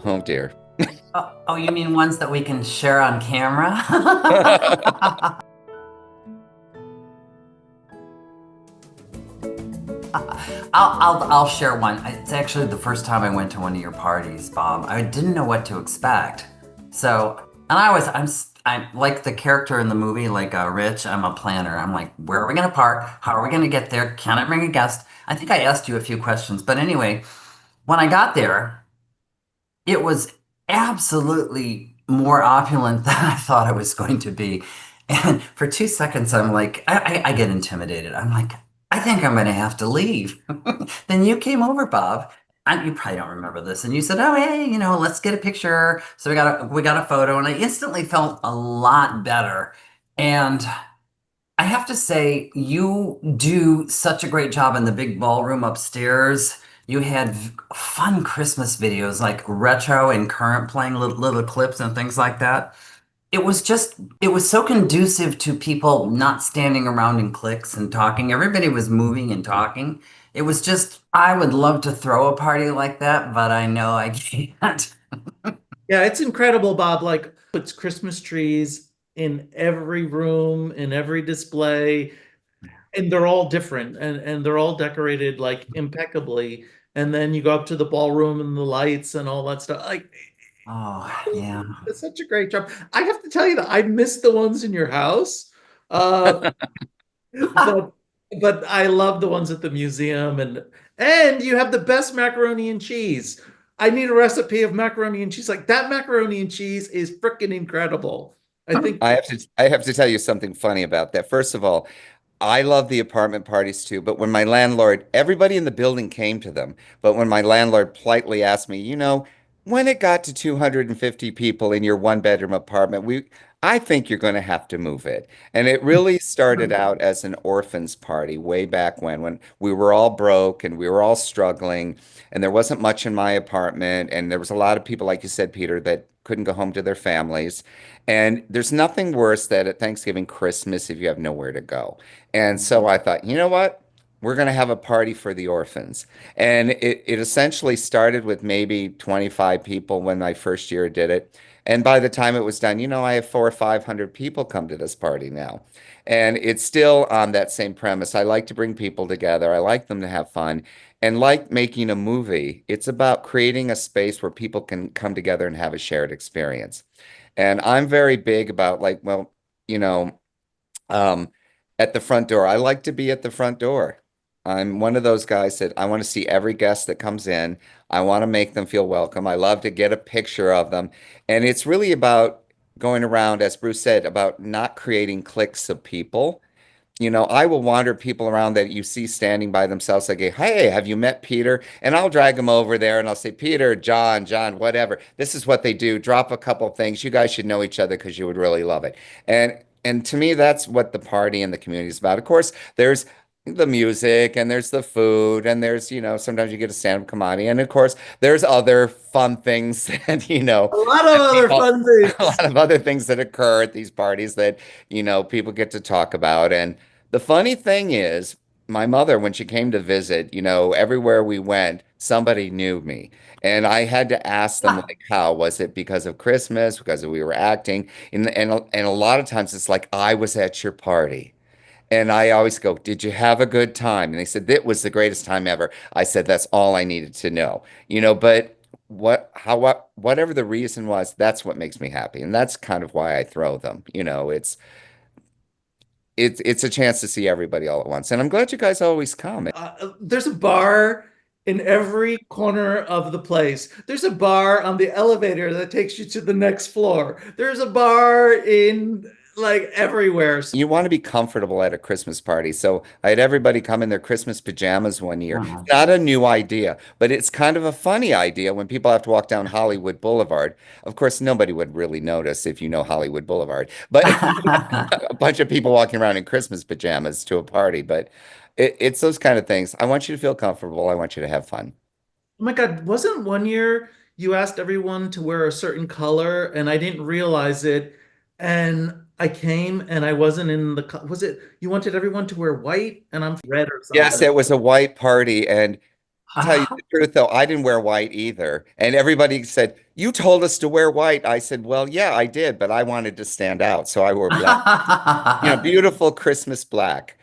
Oh dear. Oh, you mean ones that we can share on camera? I'll share one. It's actually the first time I went to one of your parties, Bob. I didn't know what to expect. And I'm like the character in the movie, like Rich. I'm a planner. I'm like, where are we gonna park? How are we gonna get there? Can I bring a guest? I think I asked you a few questions, but anyway, when I got there, it was absolutely more opulent than I thought it was going to be. And for 2 seconds, I'm like, I get intimidated. I'm like, I think I'm going to have to leave. Then you came over, Bob. You probably don't remember this, and you said, "Oh, hey, let's get a picture." So we got a photo, and I instantly felt a lot better. And I have to say, you do such a great job in the big ballroom upstairs. You had fun Christmas videos, like retro and current playing little clips and things like that. It was so conducive to people not standing around in cliques and talking. Everybody was moving and talking. It was just, I would love to throw a party like that, but I know I can't. Yeah, it's incredible, Bob. Like puts Christmas trees in every room, in every display, and they're all different and they're all decorated like impeccably. And then you go up to the ballroom and the lights and all that stuff. Like Oh, yeah. it's such a great job. I have to tell you that I missed the ones in your house. Uh, but I love the ones at the museum and you have the best macaroni and cheese. I need a recipe of macaroni and cheese. Like that macaroni and cheese is freaking incredible. I think I have to tell you something funny about that. First of all, I love the apartment parties too, but when my landlord, everybody in the building came to them, but when my landlord politely asked me, when it got to 250 people in your one bedroom apartment, I think you're going to have to move it. And it really started out as an orphans party way back when we were all broke and we were all struggling and there wasn't much in my apartment and there was a lot of people, like you said, Peter, that couldn't go home to their families. And there's nothing worse than at Thanksgiving, Christmas, if you have nowhere to go. And so I thought, you know what? We're going to have a party for the orphans. And it essentially started with maybe 25 people when my first year did it. And by the time it was done, I have 400 or 500 people come to this party now. And it's still on that same premise. I like to bring people together. I like them to have fun. And like making a movie, it's about creating a space where people can come together and have a shared experience. And I'm very big about like, well, you know, um, at the front door. I like to be at the front door. I'm one of those guys that I want to see every guest that comes in. I want to make them feel welcome. I love to get a picture of them. And it's really about going around, as Bruce said, about not creating cliques of people. I will wander people around that you see standing by themselves. Like, hey, have you met Peter? And I'll drag them over there and I'll say, Peter, John, whatever. This is what they do. Drop a couple of things. You guys should know each other because you would really love it. And to me, that's what the party and the community is about. Of course, there's the music and there's the food and there's, sometimes you get a stand-up comedy. And of course, there's other fun things that, a lot of that other people, fun a things. lot of other things that occur at these parties that, people get to talk about. And the funny thing is, my mother, when she came to visit, everywhere we went, somebody knew me. And I had to ask them, like, how was it because of Christmas, because we were acting? And a lot of times it's like, I was at your party. And I always go, did you have a good time? And they said, that was the greatest time ever. I said, that's all I needed to know. But whatever the reason was, that's what makes me happy. And that's kind of why I throw them. It's a chance to see everybody all at once. And I'm glad you guys always come. There's a bar in every corner of the place. There's a bar on the elevator that takes you to the next floor. There's a bar in like everywhere. You want to be comfortable at a Christmas party. So I had everybody come in their Christmas pajamas one year. Uh-huh. Not a new idea, but it's kind of a funny idea when people have to walk down Hollywood Boulevard. Of course, nobody would really notice if you know Hollywood Boulevard, but a bunch of people walking around in Christmas pajamas to a party. But it's those kind of things. I want you to feel comfortable. I want you to have fun. Oh my God, wasn't one year you asked everyone to wear a certain color and I didn't realize it and I came and I wasn't in was it you wanted everyone to wear white and I'm red or Yes, something? it was a white party, and tell you the truth, though, I didn't wear white either. And everybody said, "You told us to wear white." I said, "Well, yeah, I did, but I wanted to stand out, so I wore black." Beautiful Christmas black.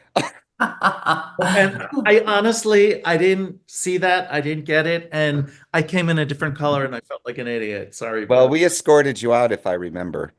And I honestly, I didn't see that. I didn't get it. And I came in a different color and I felt like an idiot. Sorry, Well, Brooke. we escorted you out, if I remember.